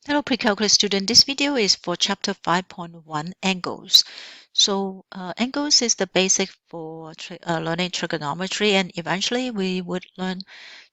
Hello, pre-calculus student. This video is for chapter 5.1, angles. So angles is the basic for learning trigonometry, and eventually we would learn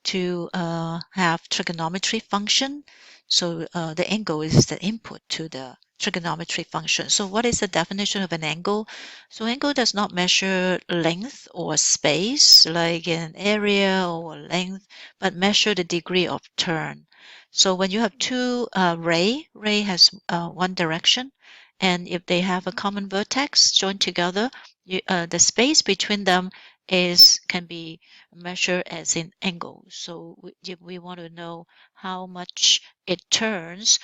to have trigonometry function. So the angle is the input to the trigonometry function. So what is the definition of an angle? So angle does not measure length or space like an area or length, but measure the degree of turn. So when you have two ray has one direction, and if they have a common vertex joined together, the space between them can be measured as in angle. So if we want to know how much it turns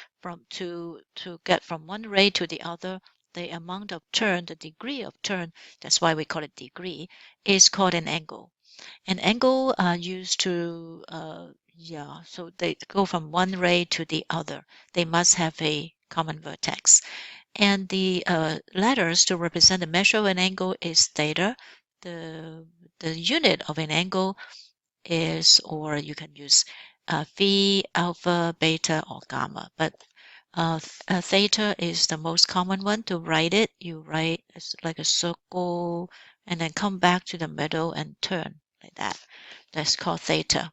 to get from one ray to the other, the amount of turn, the degree of turn, that's why we call it degree, is called an angle. An angle used to so they go from one ray to the other. They must have a common vertex. And the letters to represent the measure of an angle is theta. The unit of an angle is, or you can use phi, alpha, beta, or gamma. But theta is the most common one to write it. You write it's like a circle and then come back to the middle and turn like that. That's called theta.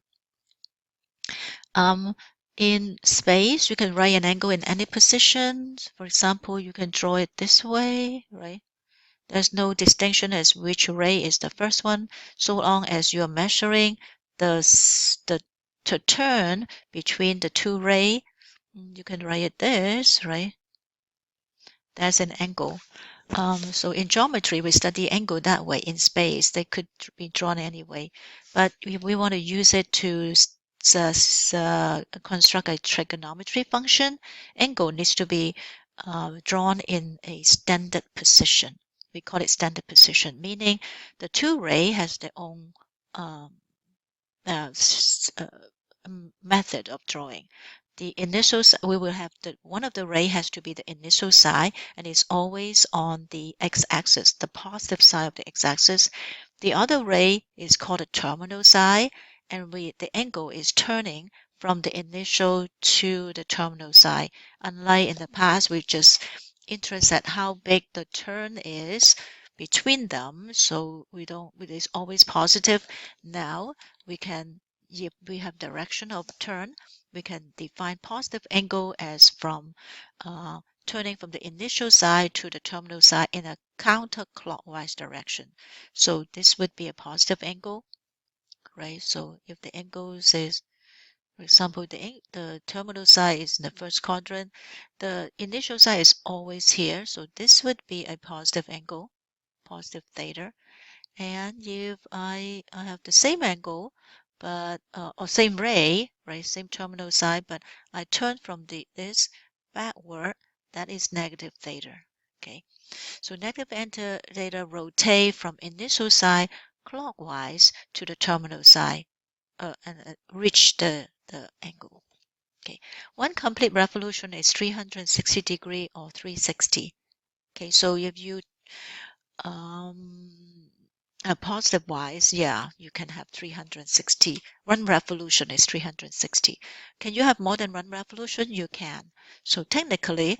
In space, you can write an angle in any position. For example, you can draw it this way, right? There's no distinction as which ray is the first one, so long as you're measuring the turn between the two ray. You can write it this, right? That's an angle. So in geometry, we study angle that way. In space, they could be drawn anyway. But if we want to use it to construct a trigonometry function, angle needs to be drawn in a standard position. We call it standard position, meaning the two ray has their own method of drawing. The initial we will have one of the ray has to be the initial side, and it's always on the x-axis, the positive side of the x-axis. The other ray is called the terminal side, and the angle is turning from the initial to the terminal side. Unlike in the past, we just interested how big the turn is between them, so we don't. It is always positive. Now we can, if we have direction of turn, we can define positive angle as from turning from the initial side to the terminal side in a counterclockwise direction. So this would be a positive angle, right? So if the angle is, for example, the terminal side is in the first quadrant, the initial side is always here. So this would be a positive angle, positive theta. And if I have the same angle, but or same ray, right, same terminal side, but I turn from this backward, that is negative theta. Okay, so negative theta rotate from initial side clockwise to the terminal side and reach the angle. Okay, one complete revolution is 360 degree or 360. Okay, so if you positive wise, yeah, you can have 360. One revolution is 360. Can you have more than one revolution? You can. So technically,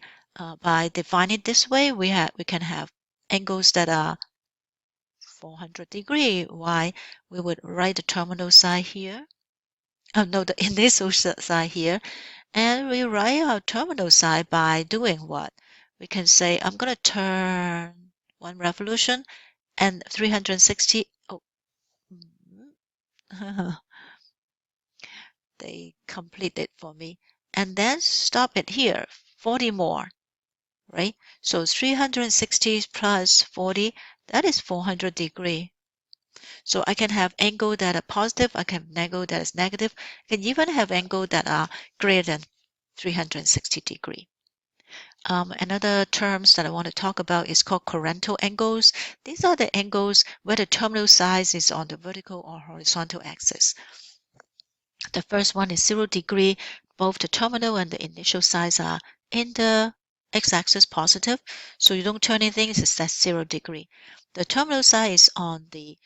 by defining it this way, we can have angles that are 400 degree. Why? We would write the terminal side here. Oh no, the initial side here, and we write our terminal side by doing what? We can say I'm going to turn one revolution and 360. Oh, they complete it for me. And then stop it here, 40 more, right? So 360 plus 40, that is 400 degree. So I can have angle that are positive, I can have angle that is negative, I can even have angle that are greater than 360 degree. Another terms that I want to talk about is called coronal angles. These are the angles where the terminal side is on the vertical or horizontal axis. The first one is 0 degree. Both the terminal and the initial sides are in the x-axis positive, so you don't turn anything, it's at 0 degree. The terminal side is on the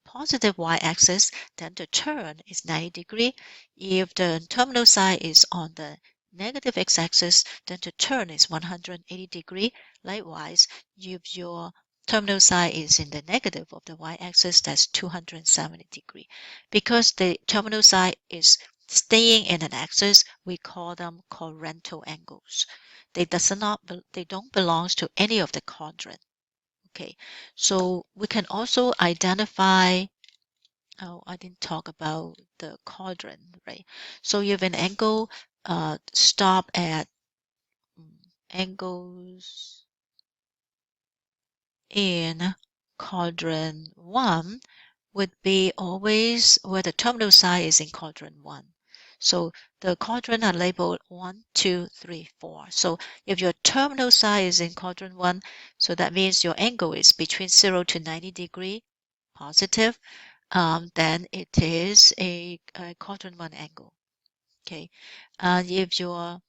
positive y-axis, then the turn is 90 degree. If the terminal side is on the negative x-axis, then the turn is 180 degree. Likewise, if your terminal side is in the negative of the y-axis, that's 270 degree. Because the terminal side is staying in an axis, we call them corental angles. They don't belong to any of the quadrant. Okay, so we can also identify. Oh, I didn't talk about the quadrant, right? So you have an angle stop at angles in quadrant 1 would be always where the terminal side is in quadrant 1. So the quadrant are labeled 1, 2, 3, 4. So if your terminal side is in quadrant 1, so that means your angle is between 0 to 90 degree positive, then it is a quadrant 1 angle. Okay, if your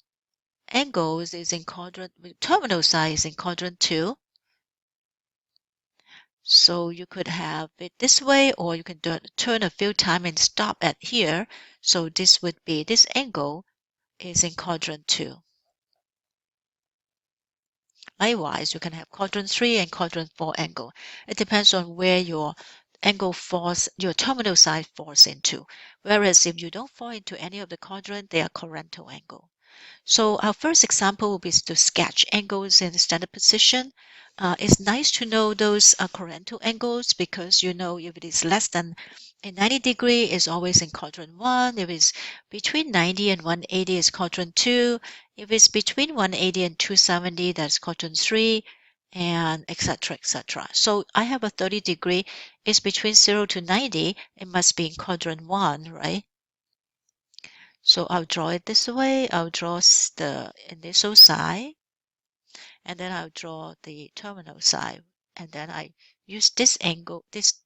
angles is in quadrant, terminal side is in quadrant 2, so you could have it this way, or you can turn a few times and stop at here. So this would be, this angle is in quadrant 2. Likewise, you can have quadrant 3 and quadrant 4 angle. It depends on where your angle falls, your terminal side falls into. Whereas if you don't fall into any of the quadrant, they are corental angle. So our first example will be to sketch angles in standard position. It's nice to know those corental angles, because you know if it is less than a 90 degree, is always in quadrant 1. If it's between 90 and 180, is quadrant 2. If it's between 180 and 270, that's quadrant 3, and etc. etc. So I have a 30 degree. It's between 0 to 90. It must be in quadrant 1, right? So I'll draw it this way. I'll draw the initial side, and then I'll draw the terminal side, and then I use this angle, this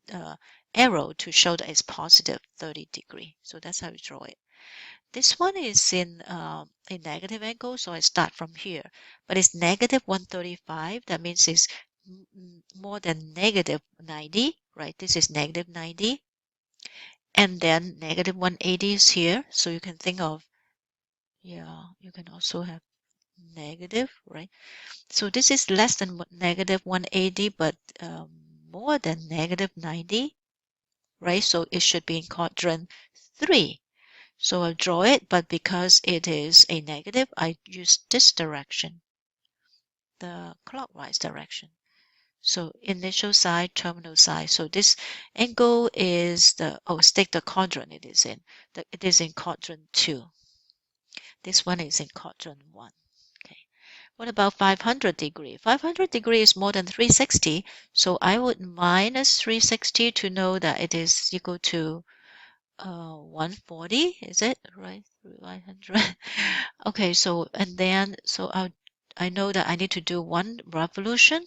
arrow, to show that it's positive 30 degree. So that's how you draw it. This one is in a negative angle, so I start from here. But it's negative 135. That means it's more than negative 90, right? This is negative 90. And then negative 180 is here. So you can think of, yeah, you can also have negative, right? So this is less than negative 180, but more than negative 90, right? So it should be in quadrant 3. So I'll draw it, but because it is a negative, I use this direction, the clockwise direction. So initial side, terminal side. So this angle is take the quadrant it is in. It is in quadrant 2. This one is in quadrant 1. Okay. What about 500 degree? 500 degree is more than 360. So I would minus 360 to know that it is equal to 140. Is it right? 500. Okay. So and then I know that I need to do one revolution,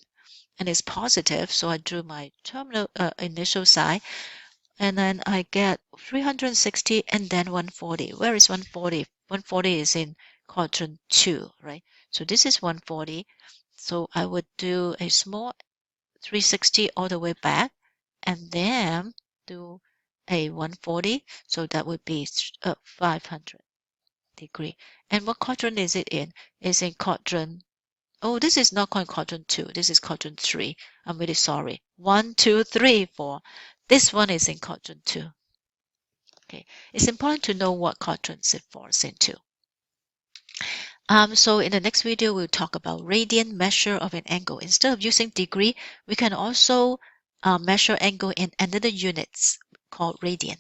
and it's positive. So I drew my terminal initial side, and then I get 360 and then 140. Where is 140? 140 is in quadrant 2, right? So this is 140. So I would do a small 360 all the way back, and then do a 140. So that would be 500 degree. And what quadrant is it in? It's in quadrant. Oh, this is not quadrant 2. This is quadrant 3. I'm really sorry. 1, 2, 3, 4. This one is in quadrant 2. Okay. It's important to know what quadrants it falls into. So in the next video, we'll talk about radian measure of an angle. Instead of using degree, we can also measure angle in another units called radian.